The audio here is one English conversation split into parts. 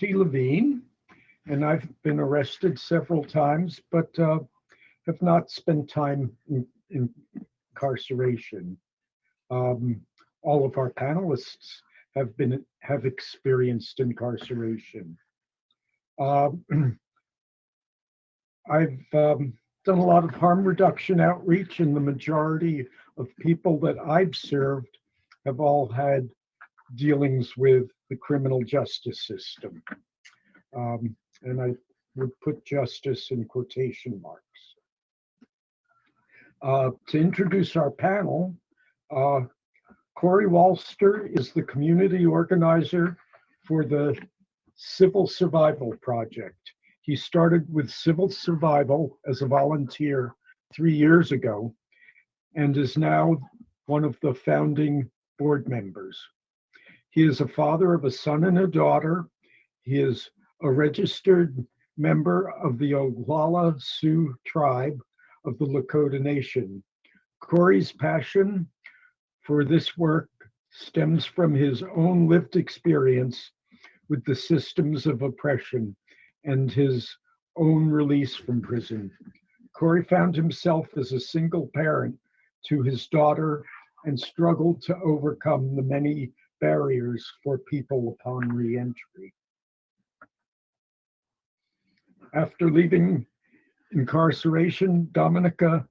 Monte Levine, and I've been arrested several times, but have not spent time in incarceration. Um, all of our panelists have experienced incarceration. Um, I've done a lot of harm reduction outreach, and the majority of people that I've served have all had dealings with the criminal justice system. And I would put justice in quotation marks. To introduce our panel, uh, Cory Walster is the community organizer for the Civil Survival Project. He started with civil survival as a volunteer 3 years ago and is now one of the founding board members. He is a father of a son and a daughter. He is a registered member of the Oglala Sioux tribe of the Lakota Nation. Cory's passion for this work stems from his own lived experience with the systems of oppression and his own release from prison. Cory found himself as a single parent to his daughter and struggled to overcome the many barriers for people upon reentry. After leaving incarceration, Dominica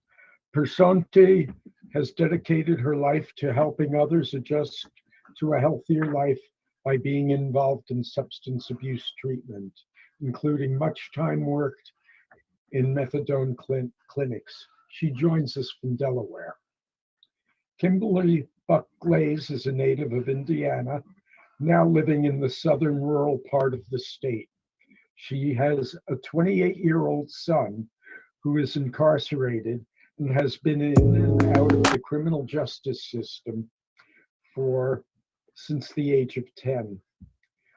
Personti has dedicated her life to helping others adjust to a healthier life by being involved in substance abuse treatment, including much time worked in methadone clinics. She joins us from Delaware. Kimberly Burke-Glaze is a native of Indiana, now living in the southern rural part of the state. She has a 28-year-old son who is incarcerated and has been in and out of the criminal justice system since the age of 10.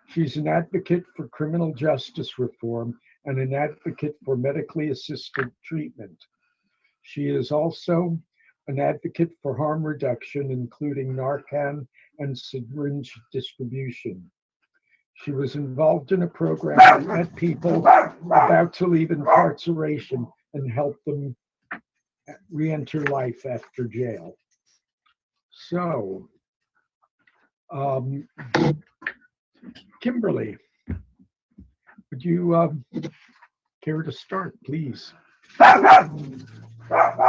She's an advocate for criminal justice reform and an advocate for medically assisted treatment. She is also an advocate for harm reduction, including Narcan and syringe distribution. She was involved in a program that met people about to leave incarceration and helped them re-enter life after jail. So, Kimberly, would you care to start, please?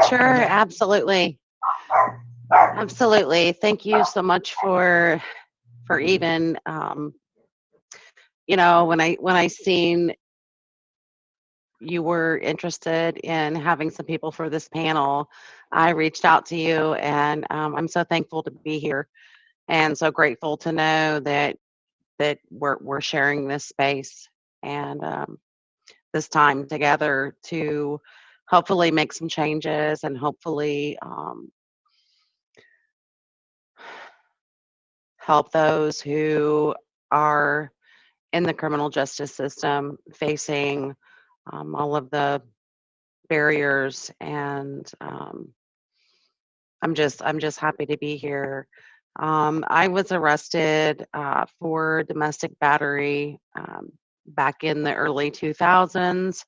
Sure, absolutely. Absolutely. Thank you so much for even when I seen you were interested in having some people for this panel, I reached out to you, and I'm so thankful to be here and so grateful to know that we're sharing this space and this time together to hopefully make some changes and hopefully help those who are in the criminal justice system facing all of the barriers. And I'm just happy to be here. I was arrested for domestic battery back in the early 2000s.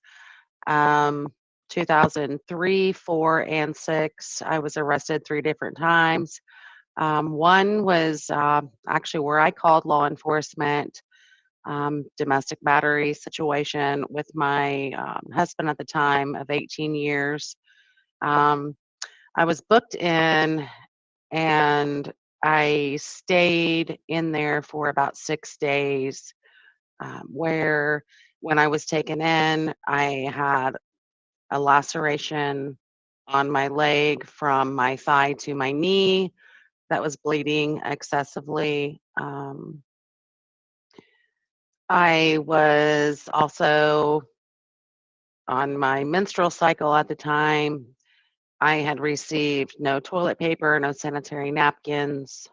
2003, 4, and 6. I was arrested 3 different times. One was actually where I called law enforcement, domestic battery situation with my husband at the time of 18 years. I was booked in and I stayed in there for about 6 days, where when I was taken in, I had a laceration on my leg from my thigh to my knee that was bleeding excessively. I was also on my menstrual cycle at the time. I had received no toilet paper, no sanitary napkins,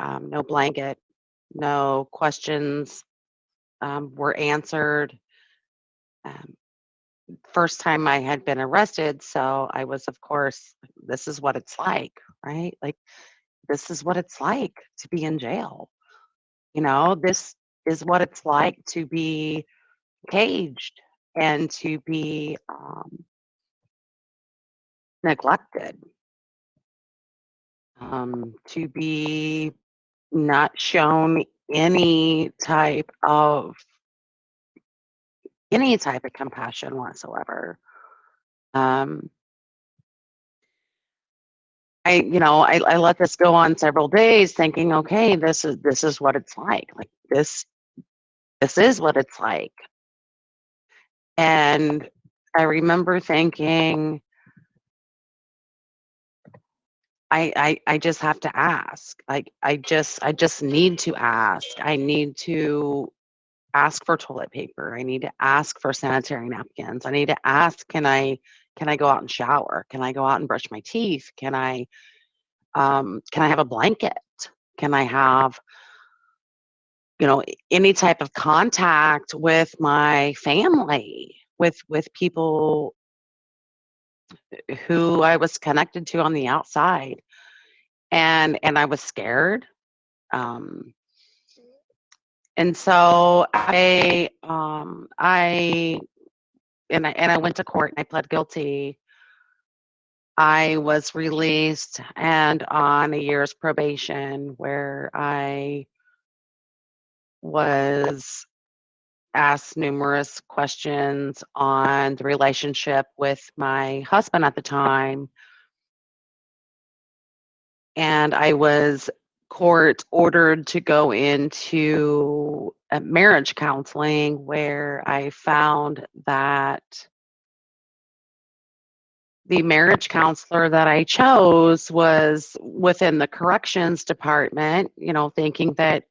no blanket, no questions were answered. Um, First time I had been arrested, so I was, of course, this is what it's like, right? Like, this is what it's like to be in jail. This is what it's like to be caged and to be neglected, to be not shown any type of compassion whatsoever. Um, I let this go on several days, thinking, okay, this is what it's like. Like this is what it's like. And I remember thinking, I just have to ask. Like I just need to ask. I need to ask for toilet paper. I need to ask for sanitary napkins. I need to ask, can I go out and shower? Can I go out and brush my teeth? Can I have a blanket? Can I have, any type of contact with my family, with people who I was connected to on the outside? And I was scared. Um, and so I went to court and I pled guilty. I was released and on a year's probation where I was asked numerous questions on the relationship with my husband at the time. And I was court ordered to go into a marriage counseling where I found that the marriage counselor that I chose was within the corrections department, thinking that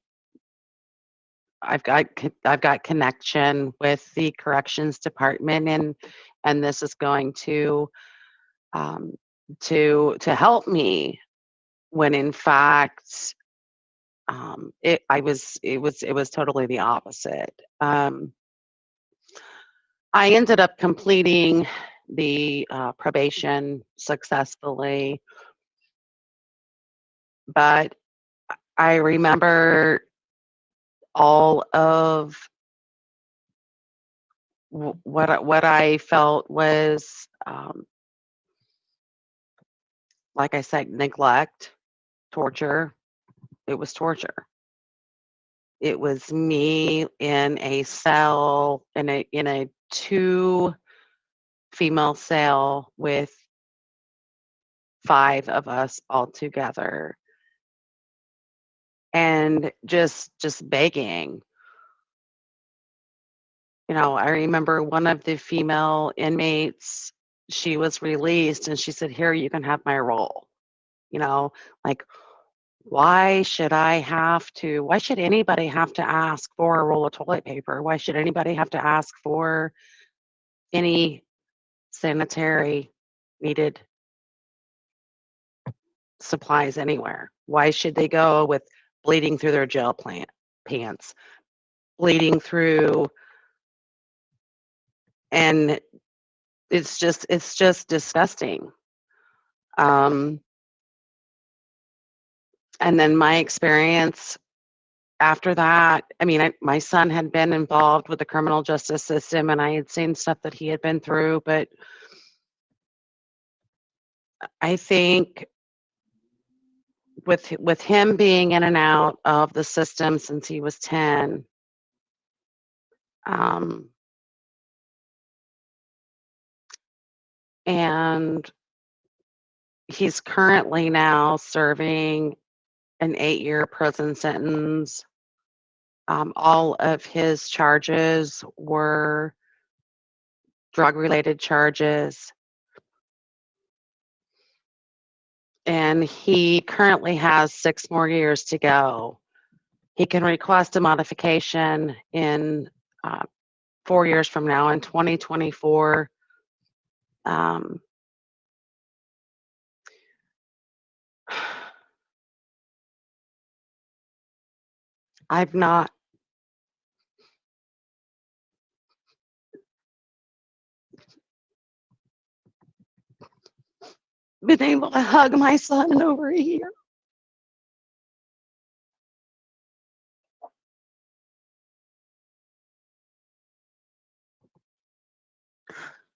I've got connection with the corrections department, and this is going um, to help me, when in fact it was totally the opposite. I ended up completing the probation successfully, but I remember all of what I felt was, like I said, neglect, torture. It was torture. It was me in a cell, in a two female cell with five of us all together, and just begging. I remember one of the female inmates, she was released and she said, "Here, you can have my roll." Like, why should anybody have to ask for a roll of toilet paper? Why should anybody have to ask for any sanitary needed supplies anywhere? Why should they go with bleeding through their pants, bleeding through, and it's just disgusting. And then my experience after that, I mean, my son had been involved with the criminal justice system, and I had seen stuff that he had been through, but I think with him being in and out of the system since he was 10, um, and he's currently now serving an 8-year prison sentence. All of his charges were drug-related charges, and he currently has 6 more years to go. He can request a modification in 4 years from now, in 2024. I've not been able to hug my son in over a year.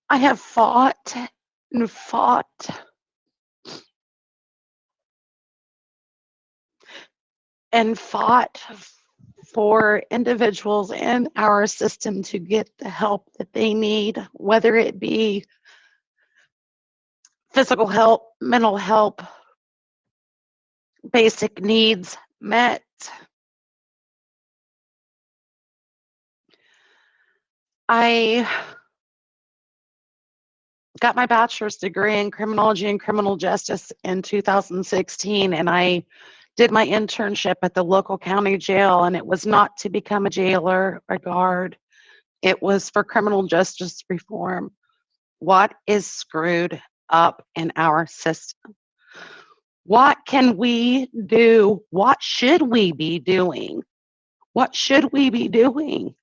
I have fought and fought and fought for individuals in our system to get the help that they need, whether it be physical help, mental help, basic needs met. I got my bachelor's degree in criminology and criminal justice in 2016, and I did my internship at the local county jail, and it was not to become a jailer or guard. It was for criminal justice reform. What is screwed up in our system? What can we do? What should we be doing? What should we be doing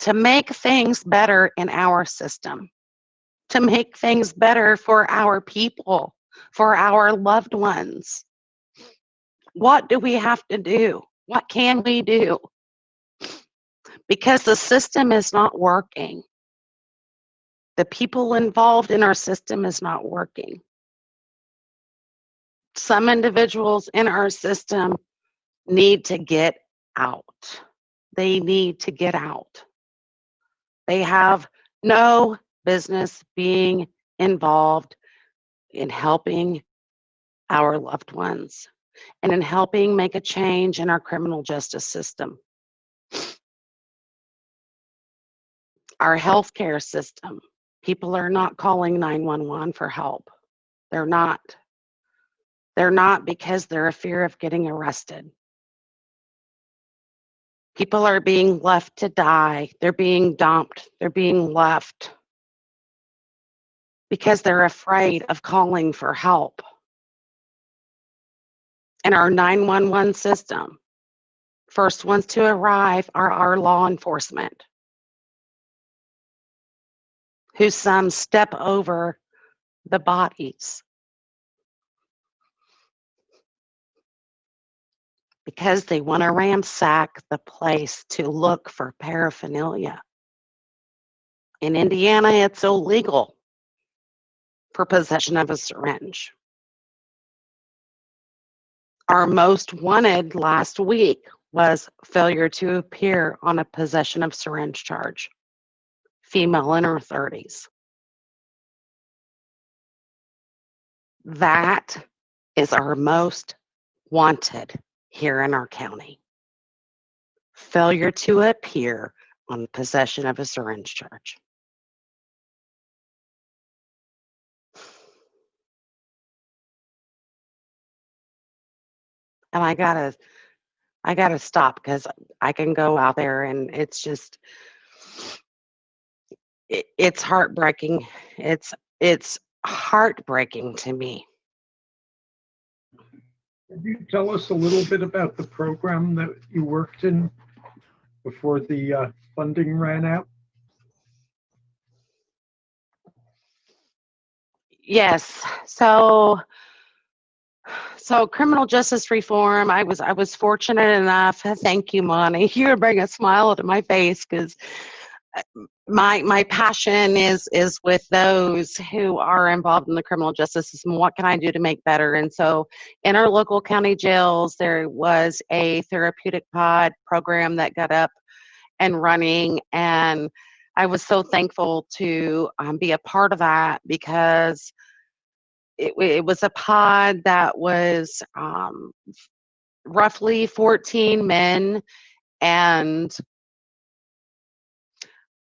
to make things better in our system? To make things better for our people, for our loved ones? What do we have to do? What can we do? Because the system is not working. The people involved in our system is not working. Some individuals in our system need to get out. They need to get out. They have no business being involved in helping our loved ones and in helping make a change in our criminal justice system. Our healthcare system, people are not calling 911 for help. They're not. They're not because they're a fear of getting arrested. People are being left to die. They're being dumped. They're being left because they're afraid of calling for help. And our 911 system, first ones to arrive are our law enforcement, who some step over the bodies because they want to ransack the place to look for paraphernalia. In Indiana, it's illegal for possession of a syringe. Our most wanted last week was failure to appear on a possession of syringe charge, female in her 30s. That is our most wanted here in our county. Failure to appear on possession of a syringe charge. And I gotta stop because I can go out there and it's just, it's heartbreaking. It's heartbreaking to me. Could you tell us a little bit about the program that you worked in before the funding ran out? Yes. So criminal justice reform, I was fortunate enough. Thank you, Monte. You bring a smile to my face because my passion is with those who are involved in the criminal justice system. What can I do to make better? And so in our local county jails, there was a therapeutic pod program that got up and running, and I was so thankful to be a part of that because it was a pod that was roughly 14 men, and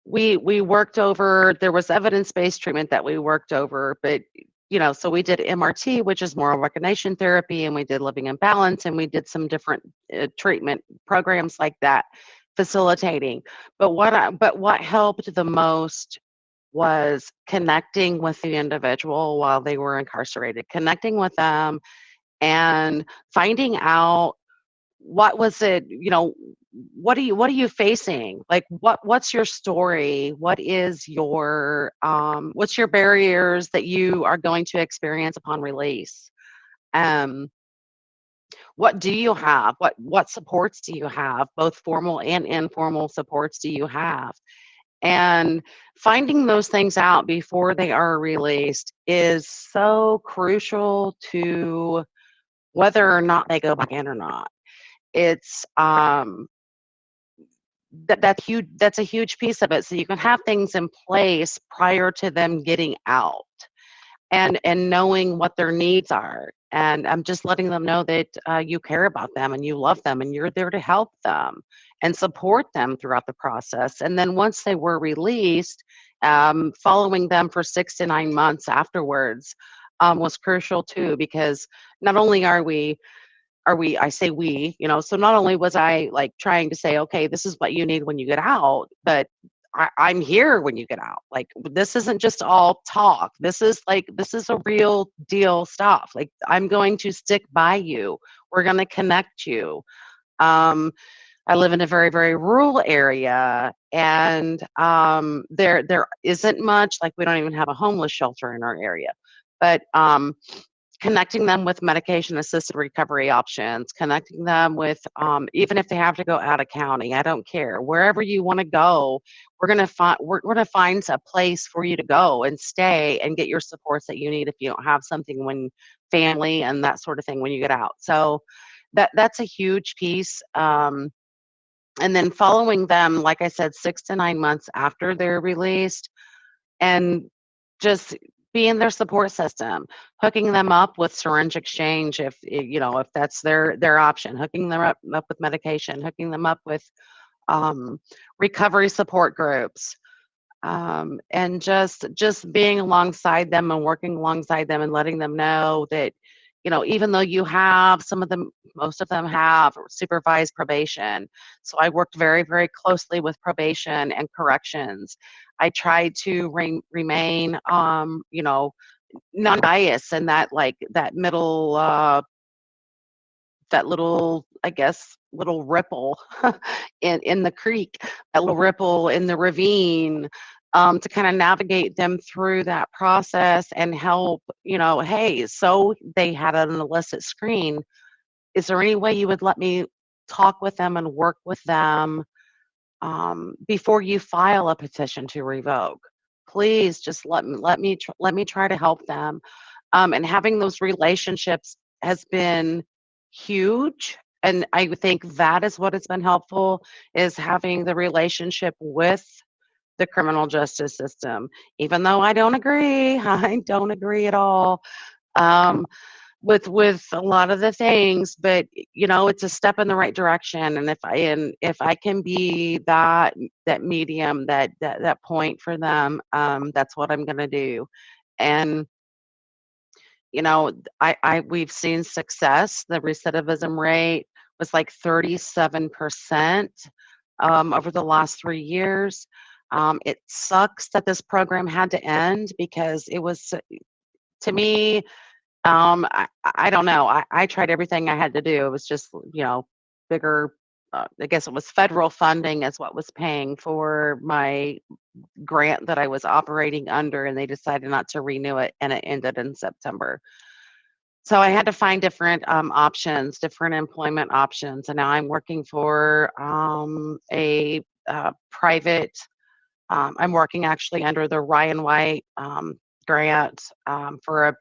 we worked over, there was evidence-based treatment that we worked over, but so we did MRT, which is moral recognition therapy, and we did living in balance, and we did some different treatment programs like that, facilitating. But what helped the most was connecting with the individual while they were incarcerated, connecting with them and finding out what was it, what are you facing? Like what's your story? What is your what's your barriers that you are going to experience upon release? What do you have? What supports do you have? Both formal and informal supports do you have? And finding those things out before they are released is so crucial to whether or not they go back in or not. It's that's a huge piece of it. So you can have things in place prior to them getting out, and knowing what their needs are, and I'm just letting them know that you care about them and you love them and you're there to help them and support them throughout the process. And then once they were released, following them for 6 to 9 months afterwards was crucial too, because not only are we I say we, so not only was I like trying to say, okay, this is what you need when you get out, but I'm here when you get out. Like, this isn't just all talk. This is a real deal stuff. Like, I'm going to stick by you. We're going to connect you. Um, I live in a very, very rural area, and there isn't much. Like, we don't even have a homeless shelter in our area, but connecting them with medication assisted recovery options, connecting them with, even if they have to go out of county, I don't care. Wherever you want to go, we're going to find a place for you to go and stay and get your supports that you need if you don't have something, when family and that sort of thing, when you get out. So that's a huge piece. And then following them, like I said, 6 to 9 months after they're released, and just being their support system, hooking them up with syringe exchange if that's their option, hooking them up with medication, hooking them up with um, recovery support groups, and just being alongside them and working alongside them and letting them know that, even though you have some of them, most of them have supervised probation. So I worked very, very closely with probation and corrections. I tried to remain, non-biased, and that little, I guess, little ripple in the creek, that little ripple in the ravine, to kind of navigate them through that process and help, hey, so they had an illicit screen. Is there any way you would let me talk with them and work with them before you file a petition to revoke? Please just let me try to help them. And having those relationships has been huge. And I would think that is what has been helpful, is having the relationship with the criminal justice system. Even though I don't agree, I don't agree at all. Um, with a lot of the things, but it's a step in the right direction. And if I can be that medium, that point for them, that's what I'm going to do. And we've seen success. The recidivism rate was like 37% over the last 3 years. It sucks that this program had to end, because it was, to me, I don't know. I tried everything I had to do. It was just, bigger. I guess it was federal funding is what was paying for my grant that I was operating under, and they decided not to renew it, and it ended in September. So I had to find different options, different employment options, and now I'm working for a private. I'm working actually under the Ryan White grant for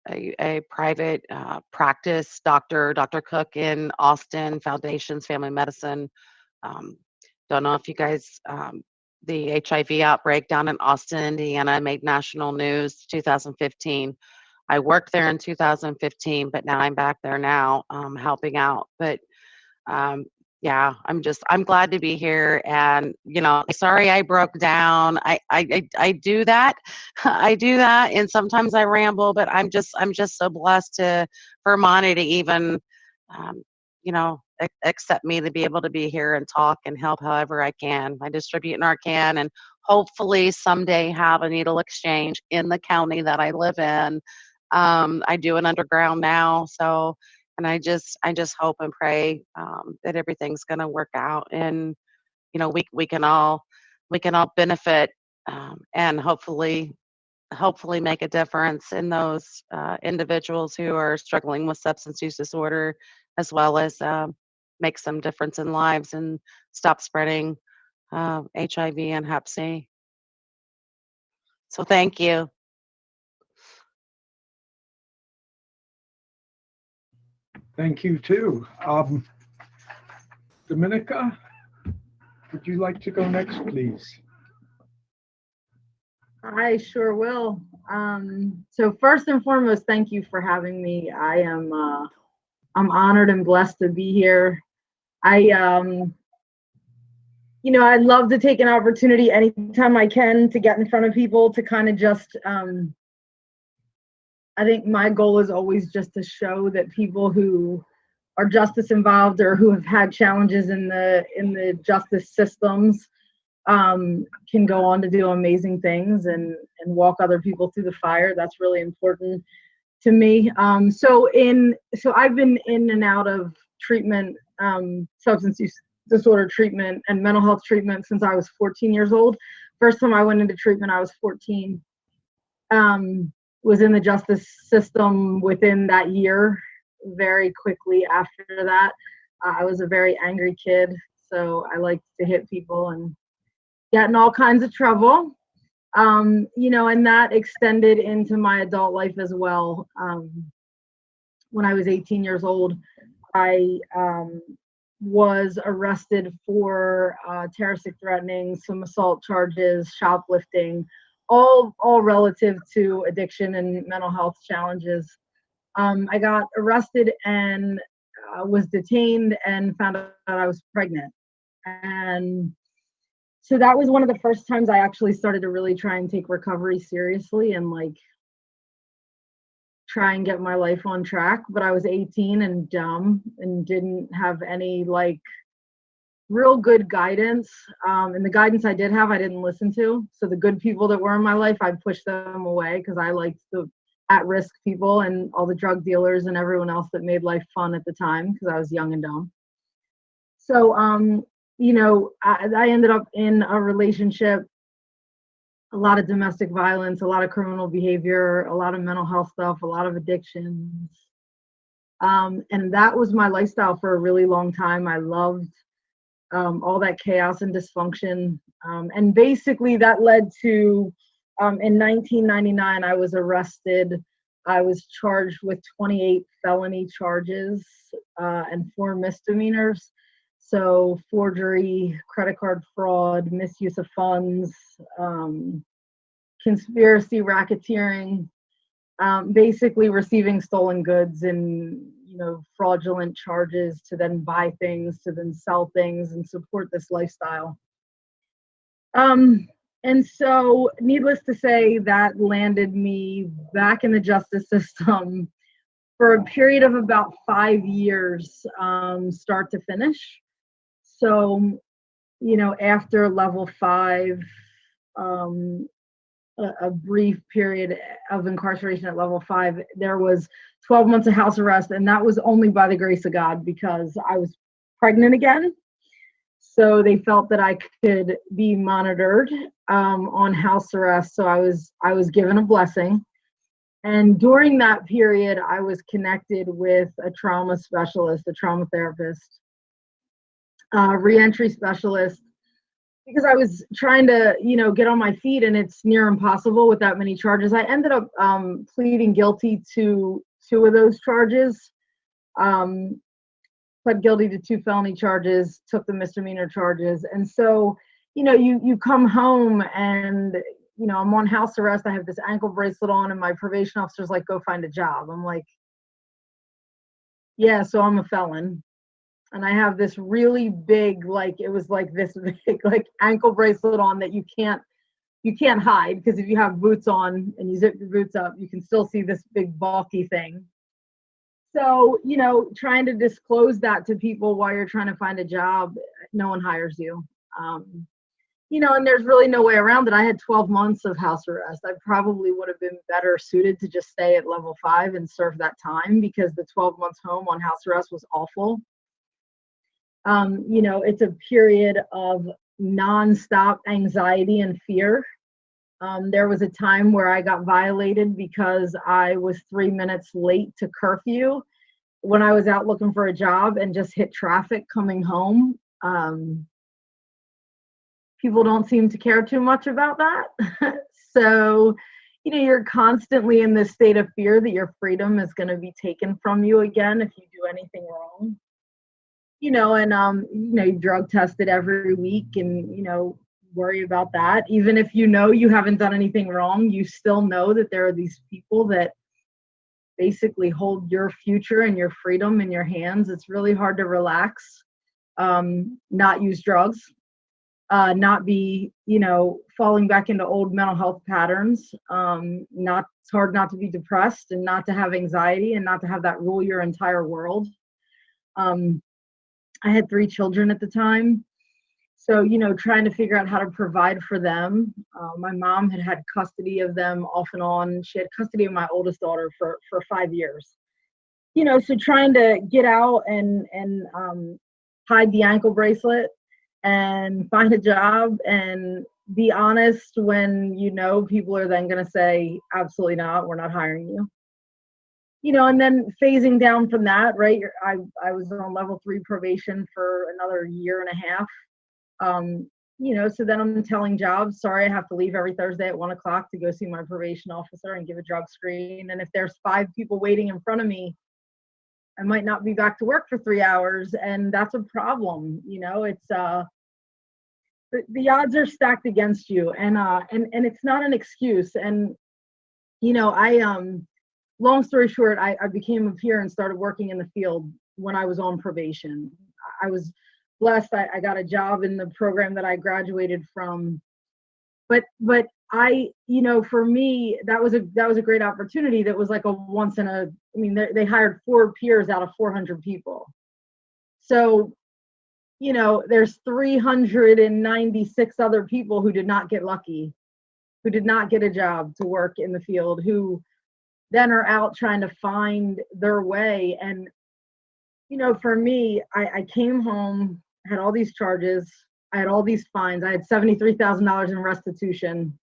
a private practice, Dr. Cook in Austin Foundations Family Medicine. Um, don't know if you guys, the HIV outbreak down in Austin, Indiana, made national news 2015. I worked there in 2015, but now I'm back there now, helping out. But um, yeah, I'm glad to be here. And sorry I broke down. I do that. I do that, and sometimes I ramble, but I'm just so blessed for Monte to even accept me to be able to be here and talk and help however I can. I distribute Narcan, and hopefully someday have a needle exchange in the county that I live in. I do it underground now, so, and I just hope and pray that everything's going to work out, and we can all benefit, and hopefully make a difference in those individuals who are struggling with substance use disorder, as well as make some difference in lives and stop spreading HIV and Hep C. So thank you. Thank you too. Dominica, would you like to go next, please? I sure will. So first and foremost, thank you for having me. I'm honored and blessed to be here. I I'd love to take an opportunity anytime I can to get in front of people to kind of just I think my goal is always just to show that people who are justice involved or who have had challenges in the justice systems can go on to do amazing things and walk other people through the fire. That's really important to me. So I've been in and out of treatment, substance use disorder treatment and mental health treatment since I was 14 years old. First time I went into treatment, I was 14. Was in the justice system within that year. Very quickly after that, I was a very angry kid, so I liked to hit people and get in all kinds of trouble. And that extended into my adult life as well. When I was 18 years old, I was arrested for terroristic threatening, some assault charges, shoplifting, all relative to addiction and mental health challenges. I got arrested and was detained and found out I was pregnant. And so that was one of the first times I actually started to really try and take recovery seriously and try and get my life on track. But I was 18 and dumb and didn't have any real good guidance. And the guidance I did have, I didn't listen to. So the good people that were in my life, I'd push them away because I liked the at-risk people and all the drug dealers and everyone else that made life fun at the time because I was young and dumb. So, I ended up in a relationship, a lot of domestic violence, a lot of criminal behavior, a lot of mental health stuff, a lot of addictions. And that was my lifestyle for a really long time. I loved all that chaos and dysfunction. And basically that led to, in 1999, I was arrested. I was charged with 28 felony charges and 4 misdemeanors. So forgery, credit card fraud, misuse of funds, conspiracy, racketeering, basically receiving stolen goods and fraudulent charges to then buy things, to then sell things and support this lifestyle. And so needless to say, that landed me back in the justice system for a period of about 5 years, start to finish. So, after level 5, a brief period of incarceration at level 5, there was 12 months of house arrest, and that was only by the grace of God because I was pregnant again. So they felt that I could be monitored on house arrest. So I was given a blessing. And during that period, I was connected with a trauma specialist, a trauma therapist, reentry specialist, because I was trying to, get on my feet, and it's near impossible with that many charges. I ended up pleading guilty to 2 of those charges. Pled guilty to 2 felony charges, took the misdemeanor charges. And so, you come home and, I'm on house arrest. I have this ankle bracelet on and my probation officer's like, go find a job. I'm like, yeah, so I'm a felon. And I have this really big, it was like this big, ankle bracelet on that you can't hide, because if you have boots on and you zip your boots up, you can still see this big bulky thing. So, trying to disclose that to people while you're trying to find a job, no one hires you. And there's really no way around it. I had 12 months of house arrest. I probably would have been better suited to just stay at level 5 and serve that time, because the 12 months home on house arrest was awful. It's a period of nonstop anxiety and fear. There was a time where I got violated because I was 3 minutes late to curfew when I was out looking for a job and just hit traffic coming home. people don't seem to care too much about that. So, you're constantly in this state of fear that your freedom is going to be taken from you again if you do anything wrong. And you drug tested every week and, worry about that. Even if you haven't done anything wrong, you still know that there are these people that basically hold your future and your freedom in your hands. It's really hard to relax, not use drugs, not be, falling back into old mental health patterns. It's hard not to be depressed and not to have anxiety and not to have that rule your entire world. I had 3 children at the time. So, trying to figure out how to provide for them. My mom had custody of them off and on. She had custody of my oldest daughter for 5 years. So trying to get out and hide the ankle bracelet and find a job and be honest when people are then going to say, absolutely not, we're not hiring you. And then phasing down from that, right? I was on level 3 probation for another year and a half. So then I'm telling jobs, sorry, I have to leave every Thursday at 1:00 to go see my probation officer and give a drug screen. And if there's 5 people waiting in front of me, I might not be back to work for 3 hours. And that's a problem. It's, the odds are stacked against you and it's not an excuse. And, long story short, I became a peer and started working in the field when I was on probation. I was blessed. I got a job in the program that I graduated from. But for me, that was a great opportunity. That was like they hired 4 peers out of 400 people. So, there's 396 other people who did not get lucky, who did not get a job to work in the field, who then are out trying to find their way. And, for me, I came home, had all these charges, I had all these fines. I had $73,000 in restitution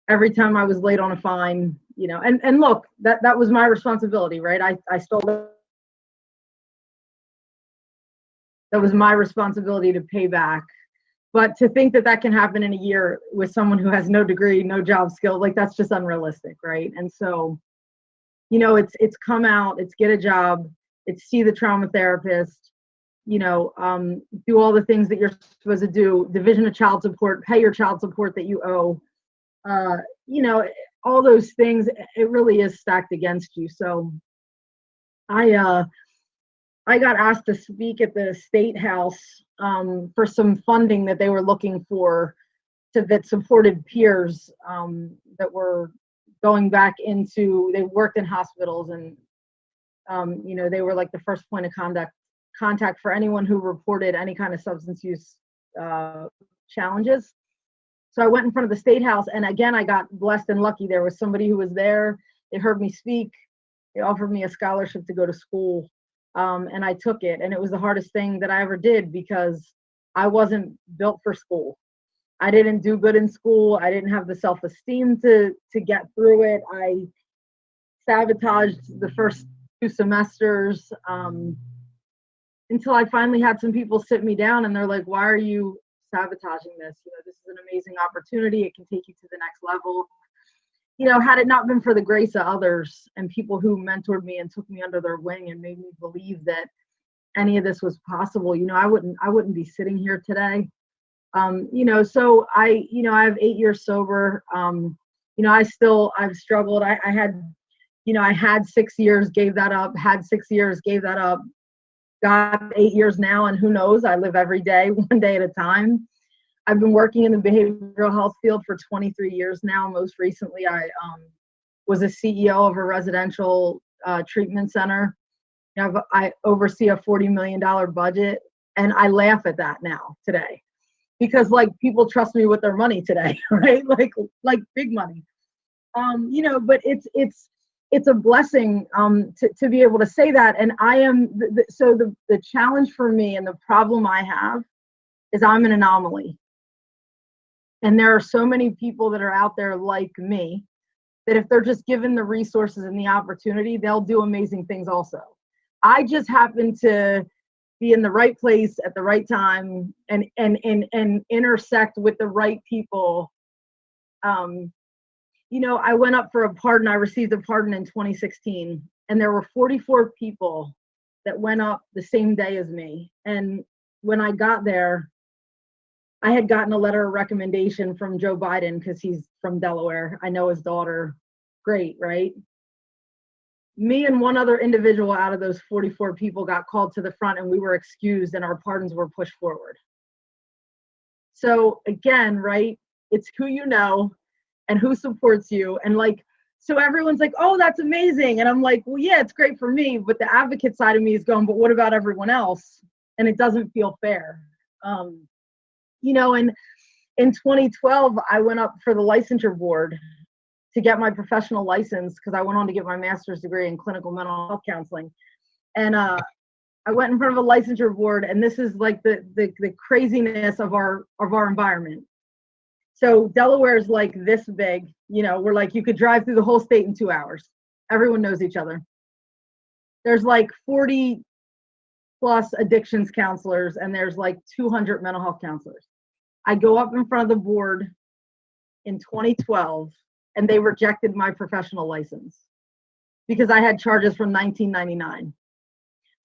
every time I was late on a fine, and look, that was my responsibility, right? I stole that. That was my responsibility to pay back. But to think that can happen in a year with someone who has no degree, no job skill, like that's just unrealistic, right? And so, it's come out, it's get a job, it's see the trauma therapist, do all the things that you're supposed to do, division of child support, pay your child support that you owe, all those things, it really is stacked against you. So I got asked to speak at the State House for some funding that they were looking for that supported peers that were going back into, they worked in hospitals and, they were like the first point of contact for anyone who reported any kind of substance use challenges. So I went in front of the State House, and again, I got blessed and lucky. There was somebody who was there. They heard me speak. They offered me a scholarship to go to school. And I took it, and it was the hardest thing that I ever did because I wasn't built for school. I didn't do good in school. I didn't have the self-esteem to get through it. I sabotaged the first 2 semesters until I finally had some people sit me down, and they're like, why are you sabotaging this? This is an amazing opportunity. It can take you to the next level. Had it not been for the grace of others and people who mentored me and took me under their wing and made me believe that any of this was possible, I wouldn't be sitting here today. So I have 8 years sober. I've struggled. I had 6 years, gave that up, had 6 years, gave that up, got 8 years now. And who knows, I live every day, one day at a time. I've been working in the behavioral health field for 23 years now. Most recently, I was a CEO of a residential treatment center. I oversee a $40 million budget, and I laugh at that now today because people trust me with their money today, right? Like big money. But it's a blessing to be able to say that. And I am so the challenge for me and the problem I have is I'm an anomaly. And there are so many people that are out there like me that if they're just given the resources and the opportunity, they'll do amazing things also. I just happen to be in the right place at the right time and intersect with the right people. You know, I went up for a pardon. I received a pardon in 2016, and there were 44 people that went up the same day as me. And when I got there, I had gotten a letter of recommendation from Joe Biden because he's from Delaware. I know his daughter. Great, right? Me and one other individual out of those 44 people got called to the front, and we were excused and our pardons were pushed forward. So again, right, it's who you know and who supports you. And like, so everyone's like, oh, that's amazing. And I'm like, well, yeah, it's great for me. But the advocate side of me is going, but what about everyone else? And it doesn't feel fair. You know, and in 2012, I went up for the licensure board to get my professional license because I went on to get my master's degree in clinical mental health counseling. And I went in front of a licensure board, and this is like the craziness of our environment. So Delaware is like this big, you know, we're like, you could drive through the whole state in 2 hours. Everyone knows each other. There's like 40 plus addictions counselors, and there's like 200 mental health counselors. I go up in front of the board in 2012, and they rejected my professional license because I had charges from 1999.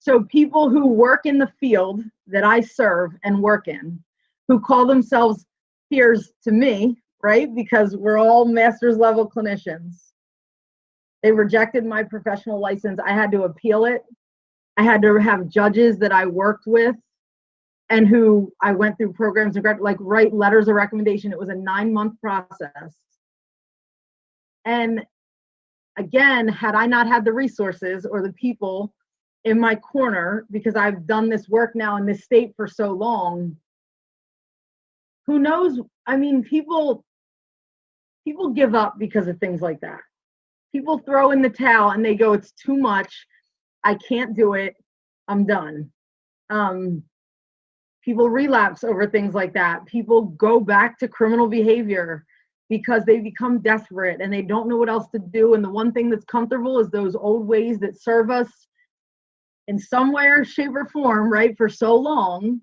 So people who work in the field that I serve and work in, who call themselves peers to me, right? Because we're all master's level clinicians. They rejected my professional license. I had to appeal it. I had to have judges that I worked with and who I went through programs and like write letters of recommendation. It was a 9-month process. And again, had I not had the resources or the people in my corner, because I've done this work now in this state for so long, who knows? I mean, people give up because of things like that. People throw in the towel and they go, it's too much. I can't do it. I'm done. People relapse over things like that. People go back to criminal behavior because they become desperate and they don't know what else to do. And the one thing that's comfortable is those old ways that serve us in some way or shape or form, right, for so long.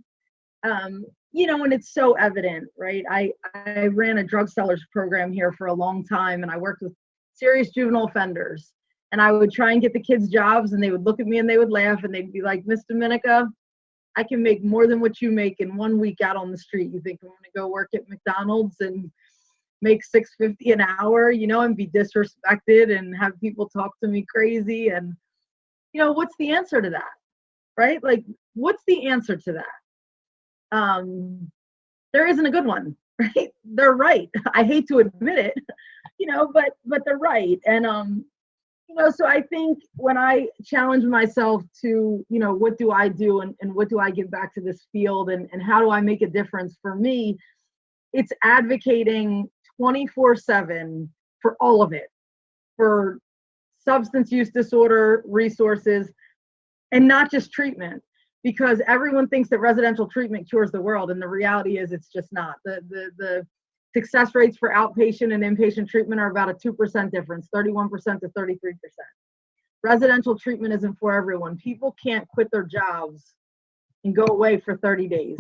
You know, and it's so evident, right? I ran a drug sellers program here for a long time, and I worked with serious juvenile offenders. And I would try and get the kids jobs, and they would look at me and they would laugh, and they'd be like, Miss Dominica, I can make more than what you make in 1 week out on the street. You think I'm going to go work at McDonald's and make $6.50 an hour, you know, and be disrespected and have people talk to me crazy? And, you know, what's the answer to that, right? Like, what's the answer to that? There isn't a good one, right? They're right. I hate to admit it, you know, but they're right. And, you know, so I think when I challenge myself to, you know, what do I do and what do I give back to this field and how do I make a difference? For me, it's advocating 24/7 for all of it, for substance use disorder resources, and not just treatment. Because everyone thinks that residential treatment cures the world, and the reality is it's just not. The success rates for outpatient and inpatient treatment are about a 2% difference, 31% to 33%. Residential treatment isn't for everyone. People can't quit their jobs and go away for 30 days,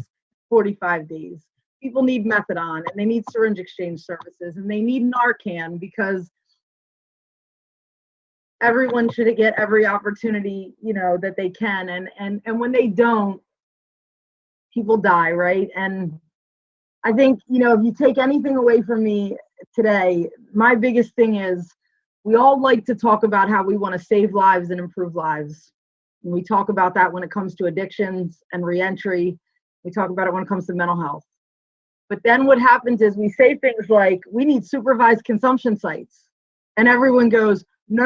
45 days. People need methadone, and they need syringe exchange services, and they need Narcan, because everyone should get every opportunity, you know, that they can. And when they don't, people die, right? And I think, you know, if you take anything away from me today, my biggest thing is we all like to talk about how we want to save lives and improve lives. And we talk about that when it comes to addictions and reentry. We talk about it when it comes to mental health. But then what happens is we say things like, we need supervised consumption sites. And everyone goes, no,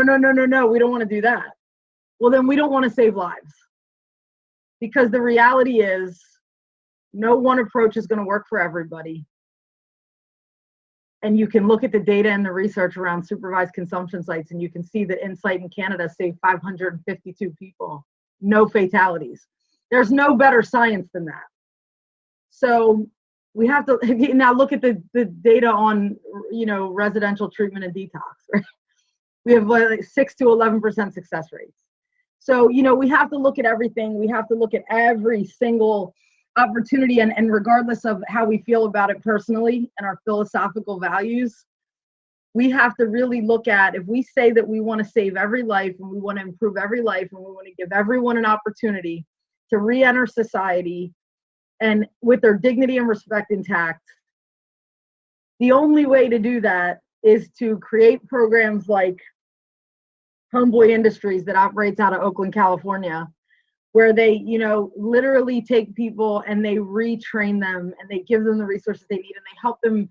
we don't want to do that. Well, then we don't want to save lives. Because the reality is, no one approach is going to work for everybody. And you can look at the data and the research around supervised consumption sites, and you can see that Insight in Canada saved 552 people. No fatalities. There's no better science than that. So we have to now look at the data on, you know, residential treatment and detox, right? We have like 6 to 11% success rates. So, we have to look at everything. We have to look at every single opportunity, and regardless of how we feel about it personally and our philosophical values, we have to really look at, if we say that we want to save every life and we want to improve every life and we want to give everyone an opportunity to re-enter society and with their dignity and respect intact, the only way to do that is to create programs like Homeboy Industries that operates out of Oakland, California, where they, literally take people and they retrain them and they give them the resources they need and they help them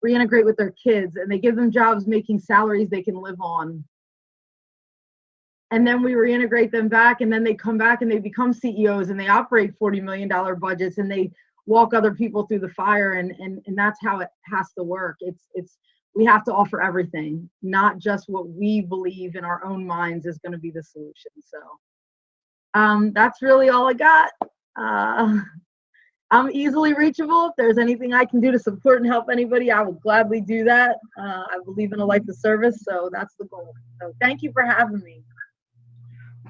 reintegrate with their kids and they give them jobs making salaries they can live on. And then we reintegrate them back, and then they come back and they become CEOs and they operate $40 million budgets and they walk other people through the fire, and that's how it has to work. We have to offer everything, not just what we believe in our own minds is going to be the solution. So that's really all I got. I'm easily reachable. If there's anything I can do to support and help anybody, I will gladly do that. I believe in a life of service, so that's the goal. So thank you for having me.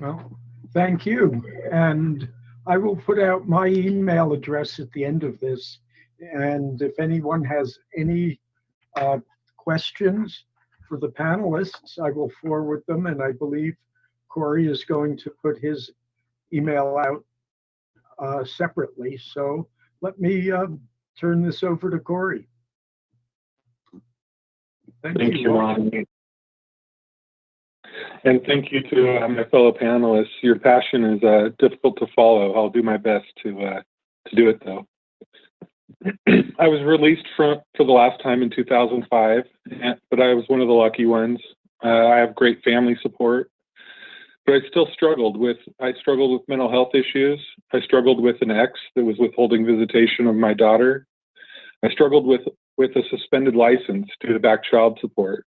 Well, thank you. And I will put out my email address at the end of this. And if anyone has any questions for the panelists, I will forward them. And I believe Cory is going to put his email out separately. So let me turn this over to Cory. Thank you, Ron. And thank you to my fellow panelists. Your passion is difficult to follow. I'll do my best to do it, though. I was released for the last time in 2005, but I was one of the lucky ones. I have great family support, but I still struggled with mental health issues. I struggled with an ex that was withholding visitation of my daughter. I struggled with a suspended license due to back child support.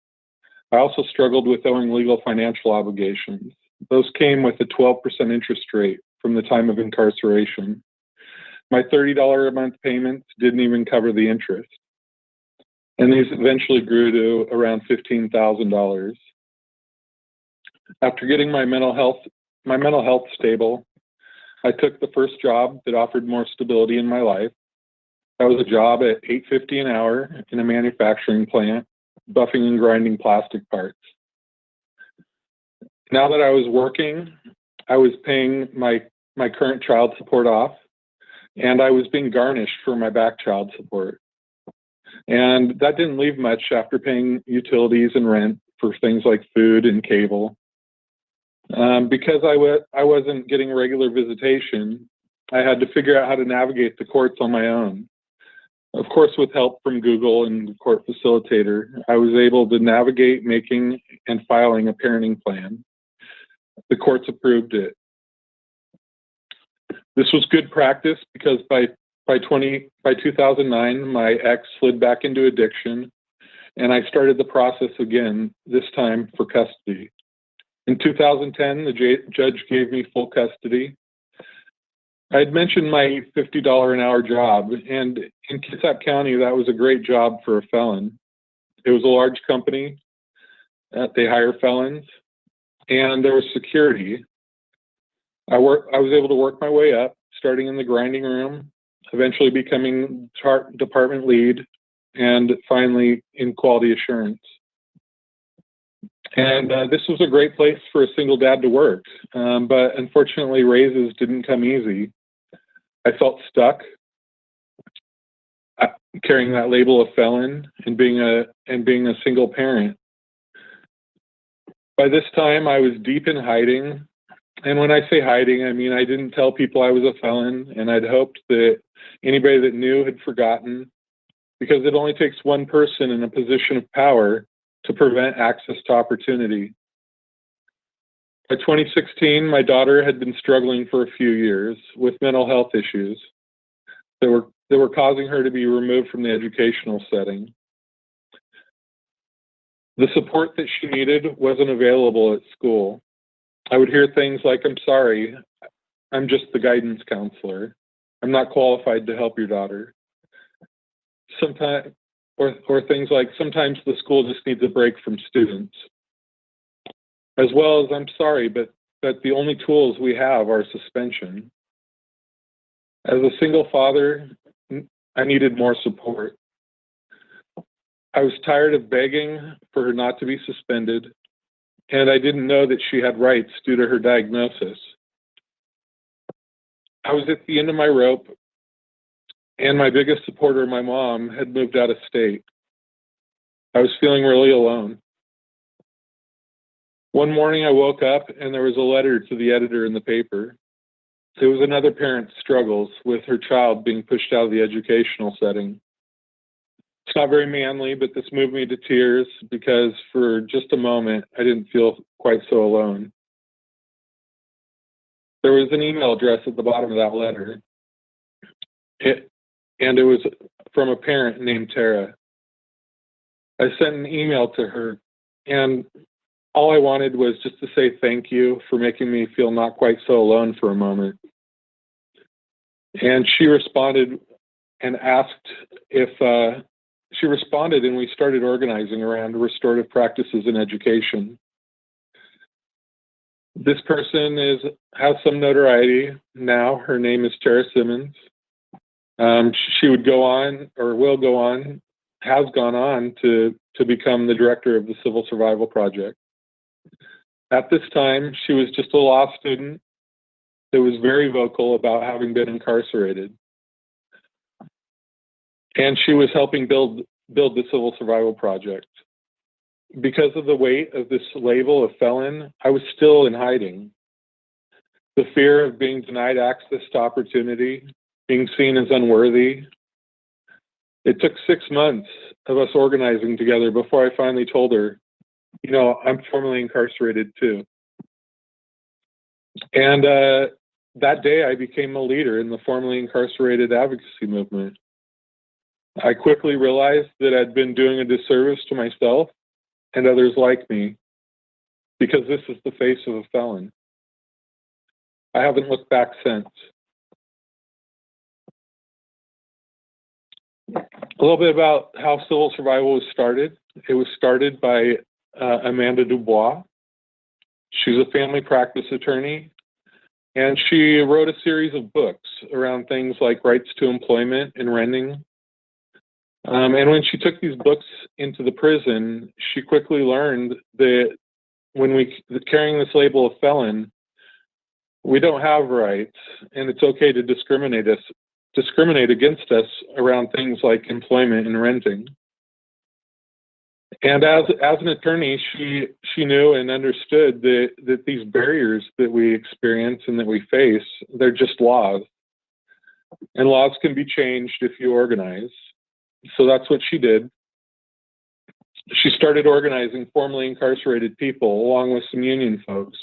I also struggled with owing legal financial obligations. Those came with a 12% interest rate from the time of incarceration. My $30 a month payments didn't even cover the interest. And these eventually grew to around $15,000. After getting my mental health stable, I took the first job that offered more stability in my life. That was a job at $8.50 an hour in a manufacturing plant, buffing and grinding plastic parts. Now that I was working, I was paying my current child support off, and I was being garnished for my back child support. And that didn't leave much after paying utilities and rent for things like food and cable. Because I wasn't getting regular visitation, I had to figure out how to navigate the courts on my own. Of course, with help from Google and the court facilitator, I was able to navigate making and filing a parenting plan. The courts approved it. This was good practice because by 2009, my ex slid back into addiction, and I started the process again, this time for custody. In 2010, the judge gave me full custody. I had mentioned my $50 an hour job, and in Kitsap County, that was a great job for a felon. It was a large company. They hire felons, and there was security. I was able to work my way up, starting in the grinding room, eventually becoming department lead, and finally in quality assurance. And this was a great place for a single dad to work, but unfortunately, raises didn't come easy. I felt stuck carrying that label of felon and being a single parent. By this time, I was deep in hiding. And when I say hiding, I mean I didn't tell people I was a felon, and I'd hoped that anybody that knew had forgotten, because it only takes one person in a position of power to prevent access to opportunity. By 2016, my daughter had been struggling for a few years with mental health issues that were causing her to be removed from the educational setting. The support that she needed wasn't available at school. I would hear things like, "I'm sorry, I'm just the guidance counselor. I'm not qualified to help your daughter." Sometimes, or things like, "Sometimes the school just needs a break from students." As well as, "I'm sorry, but but the only tools we have are suspension. As a single father, I needed more support. I was tired of begging for her not to be suspended, and I didn't know that she had rights due to her diagnosis. I was at the end of my rope, and my biggest supporter, my mom, had moved out of state. I was feeling really alone. One morning I woke up and there was a letter to the editor in the paper. It was another parent's struggles with her child being pushed out of the educational setting. It's not very manly, but this moved me to tears because for just a moment, I didn't feel quite so alone. There was an email address at the bottom of that letter, and it was from a parent named Tara. I sent an email to her, and all I wanted was just to say thank you for making me feel not quite so alone for a moment. And she responded and asked if, she responded and we started organizing around restorative practices in education. This person has some notoriety now. Her name is Tara Simmons. She would go on, or will go on, has gone on to become the director of the Civil Survival Project. At this time, she was just a law student that was very vocal about having been incarcerated. And she was helping build the Civil Survival Project. Because of the weight of this label of felon, I was still in hiding. The fear of being denied access to opportunity, being seen as unworthy. It took 6 months of us organizing together before I finally told her, you know, I'm formerly incarcerated too. And that day I became a leader in the formerly incarcerated advocacy movement. I quickly realized that I'd been doing a disservice to myself and others like me, because this is the face of a felon. I haven't looked back since. A little bit about how Civil Survival was started. It was started by Amanda Dubois. She's a family practice attorney, and she wrote a series of books around things like rights to employment and renting. And when she took these books into the prison, she quickly learned that carrying this label of felon, we don't have rights, and it's okay to discriminate against us around things like employment and renting. And as an attorney, she knew and understood that these barriers that we experience and that we face, they're just laws. And laws can be changed if you organize. So that's what she did. She started organizing formerly incarcerated people along with some union folks.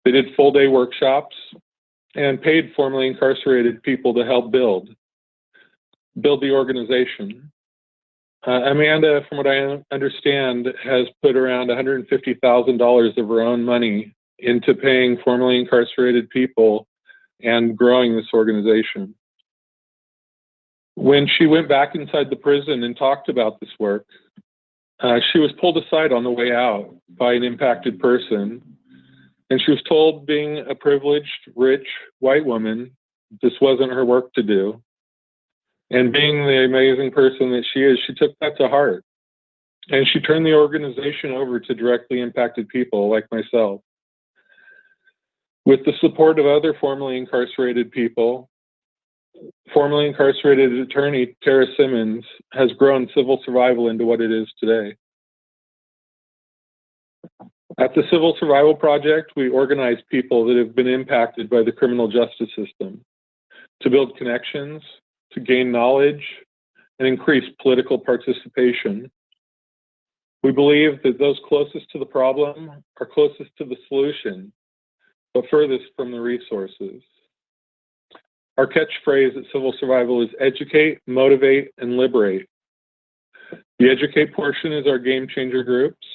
They did full-day workshops and paid formerly incarcerated people to help build the organization. Amanda, from what I understand, has put around $150,000 of her own money into paying formerly incarcerated people and growing this organization. When she went back inside the prison and talked about this work, she was pulled aside on the way out by an impacted person. And she was told, being a privileged, rich, white woman, this wasn't her work to do. And being the amazing person that she is, she took that to heart. And she turned the organization over to directly impacted people like myself. With the support of other formerly incarcerated people, formerly incarcerated attorney Tara Simmons has grown Civil Survival into what it is today. At the Civil Survival Project, we organize people that have been impacted by the criminal justice system to build connections, to gain knowledge, and increase political participation. We believe that those closest to the problem are closest to the solution, but furthest from the resources. Our catchphrase at Civil Survival is educate, motivate, and liberate. The educate portion is our game changer groups.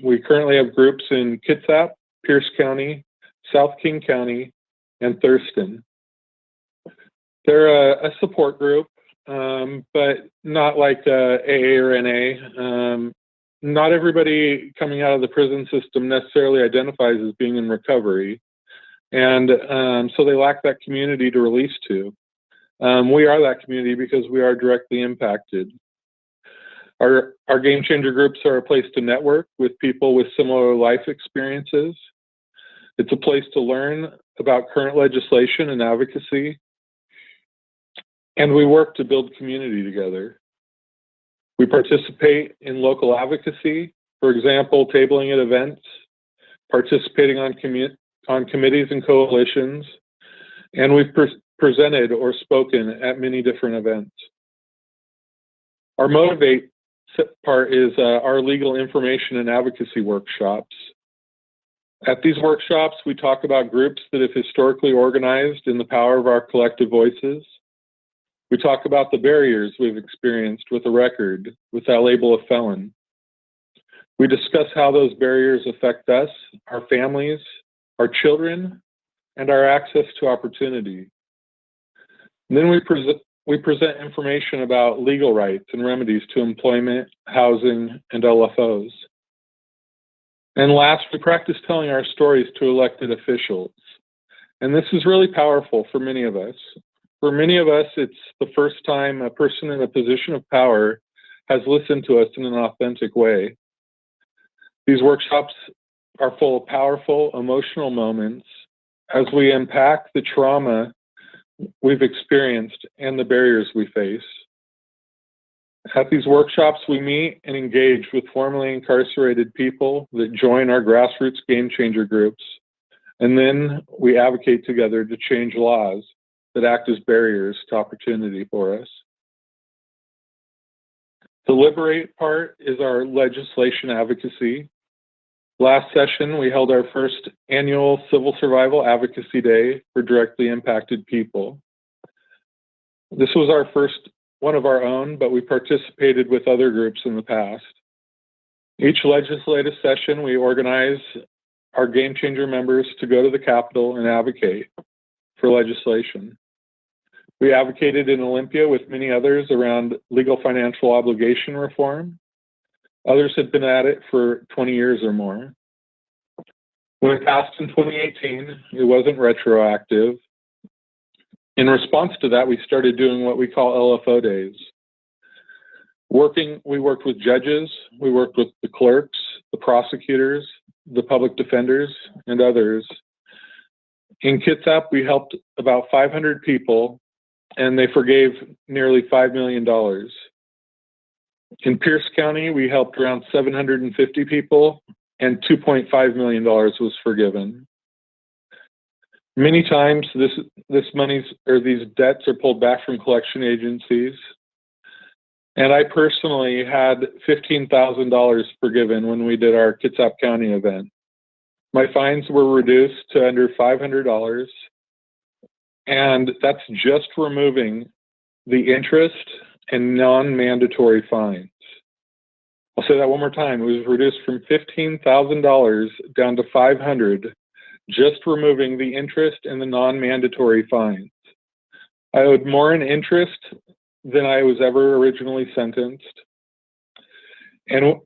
We currently have groups in Kitsap, Pierce County, South King County, and Thurston. They're a support group, but not like AA or NA. not everybody coming out of the prison system necessarily identifies as being in recovery. And so they lack that community to release to. We are that community because we are directly impacted. Our game changer groups are a place to network with people with similar life experiences. It's a place to learn about current legislation and advocacy. And we work to build community together. We participate in local advocacy, for example, tabling at events, participating on committees and coalitions, and we've presented or spoken at many different events. Our motivate part is our legal information and advocacy workshops. At these workshops, we talk about groups that have historically organized in the power of our collective voices. We talk about the barriers we've experienced with a record, with that label of felon. We discuss how those barriers affect us, our families, our children, and our access to opportunity. And then we present information about legal rights and remedies to employment, housing, and LFOs. And last, we practice telling our stories to elected officials. And this is really powerful for many of us. For many of us, it's the first time a person in a position of power has listened to us in an authentic way. These workshops are full of powerful, emotional moments as we unpack the trauma we've experienced and the barriers we face. At these workshops, we meet and engage with formerly incarcerated people that join our grassroots game changer groups, and then we advocate together to change laws that act as barriers to opportunity for us. The liberate part is our legislation advocacy. Last session, we held our first annual Civil Survival Advocacy Day for directly impacted people. This was our first one of our own, but we participated with other groups in the past. Each legislative session, we organize our game changer members to go to the Capitol and advocate for legislation. We advocated in Olympia with many others around legal financial obligation reform. Others had been at it for 20 years or more. When it passed in 2018, it wasn't retroactive. In response to that, we started doing what we call LFO days. We worked with judges, we worked with the clerks, the prosecutors, the public defenders, and others. In Kitsap, we helped about 500 people, and they forgave nearly $5 million. In Pierce County, we helped around 750 people, and $2.5 million was forgiven. Many times, these debts are pulled back from collection agencies, and I personally had $15,000 forgiven when we did our Kitsap County event. My fines were reduced to under $500, and that's just removing the interest and non-mandatory fines. I'll say that one more time. It was reduced from $15,000 down to $500, just removing the interest and the non-mandatory fines. I owed more in interest than I was ever originally sentenced. And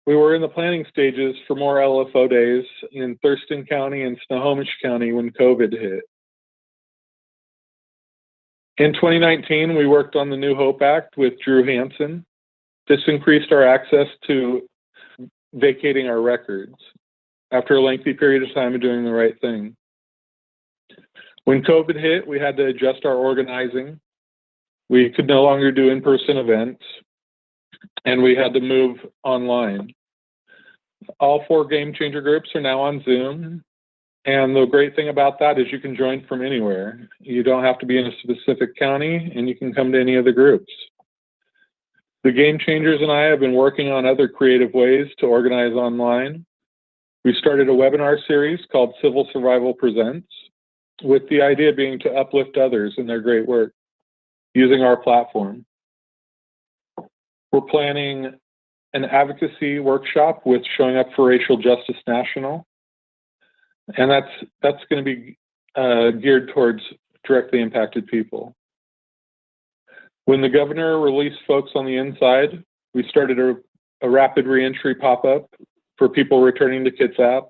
we were in the planning stages for more LFO days in Thurston County and Snohomish County when COVID hit. In 2019, we worked on the New Hope Act with Drew Hansen. This increased our access to vacating our records after a lengthy period of time of doing the right thing. When COVID hit, we had to adjust our organizing. We could no longer do in-person events, and we had to move online. All 4 game changer groups are now on Zoom, and the great thing about that is you can join from anywhere. You don't have to be in a specific county, and you can come to any of the groups. The game changers and I have been working on other creative ways to organize online. We started a webinar series called Civil Survival Presents, with the idea being to uplift others in their great work using our platform. We're planning an advocacy workshop with Showing Up for Racial Justice National, and that's going to be geared towards directly impacted people. When the governor released folks on the inside, We started a rapid reentry pop-up for people returning to Kitsap.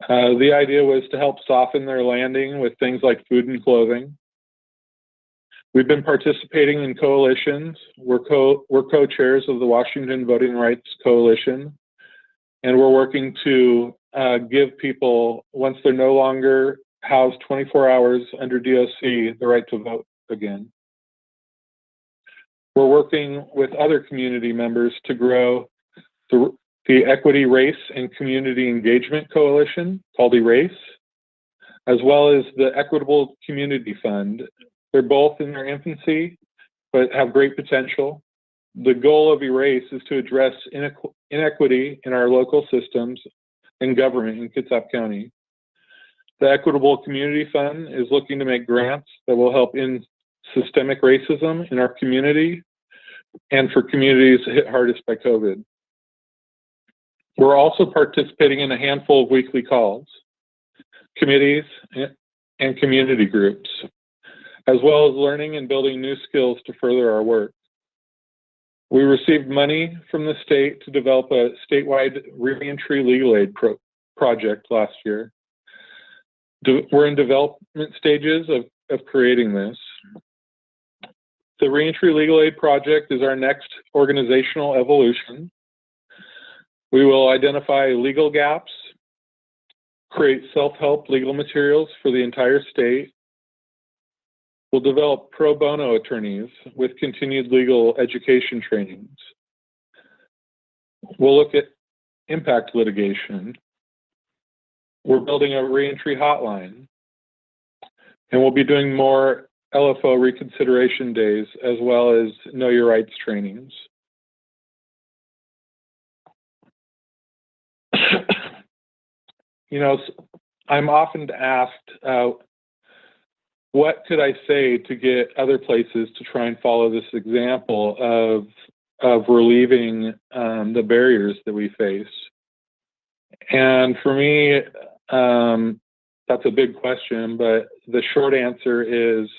The idea was to help soften their landing with things like food and clothing. We've been participating in coalitions. We're co-chairs of the Washington Voting Rights Coalition, and we're working to give people, once they're no longer housed 24 hours under DOC, the right to vote again. We're working with other community members to grow the Equity, Race, and Community Engagement Coalition, called ERACE, as well as the Equitable Community Fund. They're both in their infancy, but have great potential. The goal of ERACE is to address inequity in our local systems and government in Kitsap County. The Equitable Community Fund is looking to make grants that will help end systemic racism in our community and for communities hit hardest by COVID. We're also participating in a handful of weekly calls, committees, and community groups, as well as learning and building new skills to further our work. We received money from the state to develop a statewide reentry legal aid project last year. We're in development stages of creating this. The Reentry Legal Aid Project is our next organizational evolution. We will identify legal gaps, create self-help legal materials for the entire state. We'll develop pro bono attorneys with continued legal education trainings. We'll look at impact litigation. We're building a reentry hotline. And we'll be doing more LFO reconsideration days, as well as Know Your Rights trainings. You know, I'm often asked, what could I say to get other places to try and follow this example of relieving the barriers that we face? And for me, that's a big question, but the short answer is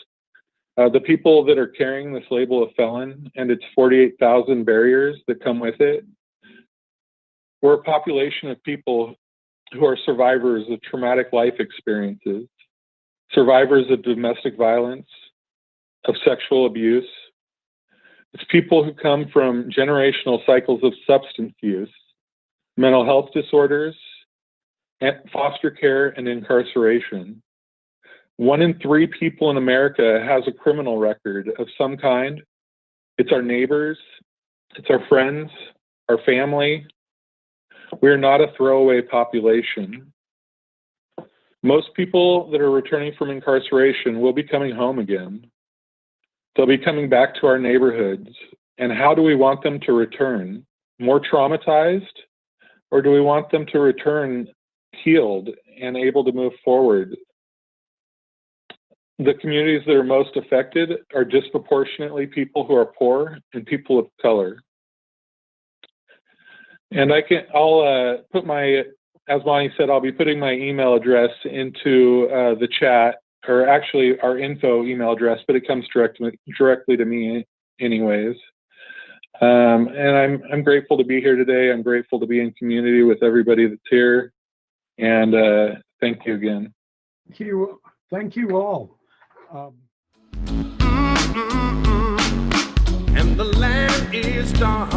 the people that are carrying this label of felon and its 48,000 barriers that come with it, we're a population of people who are survivors of traumatic life experiences, survivors of domestic violence, of sexual abuse. It's people who come from generational cycles of substance use, mental health disorders, and foster care and incarceration. 1 in 3 people in America has a criminal record of some kind. It's our neighbors, it's our friends, our family. We're not a throwaway population. Most people that are returning from incarceration will be coming home again. They'll be coming back to our neighborhoods. And how do we want them to return? More traumatized? Or do we want them to return healed and able to move forward? The communities that are most affected are disproportionately people who are poor and people of color. And I'll put my, as Monte said, I'll be putting my email address into the chat, or actually our info email address, but it comes directly to me anyways. And I'm grateful to be here today. I'm grateful to be in community with everybody that's here. And thank you again. Thank you all. And the land is dark.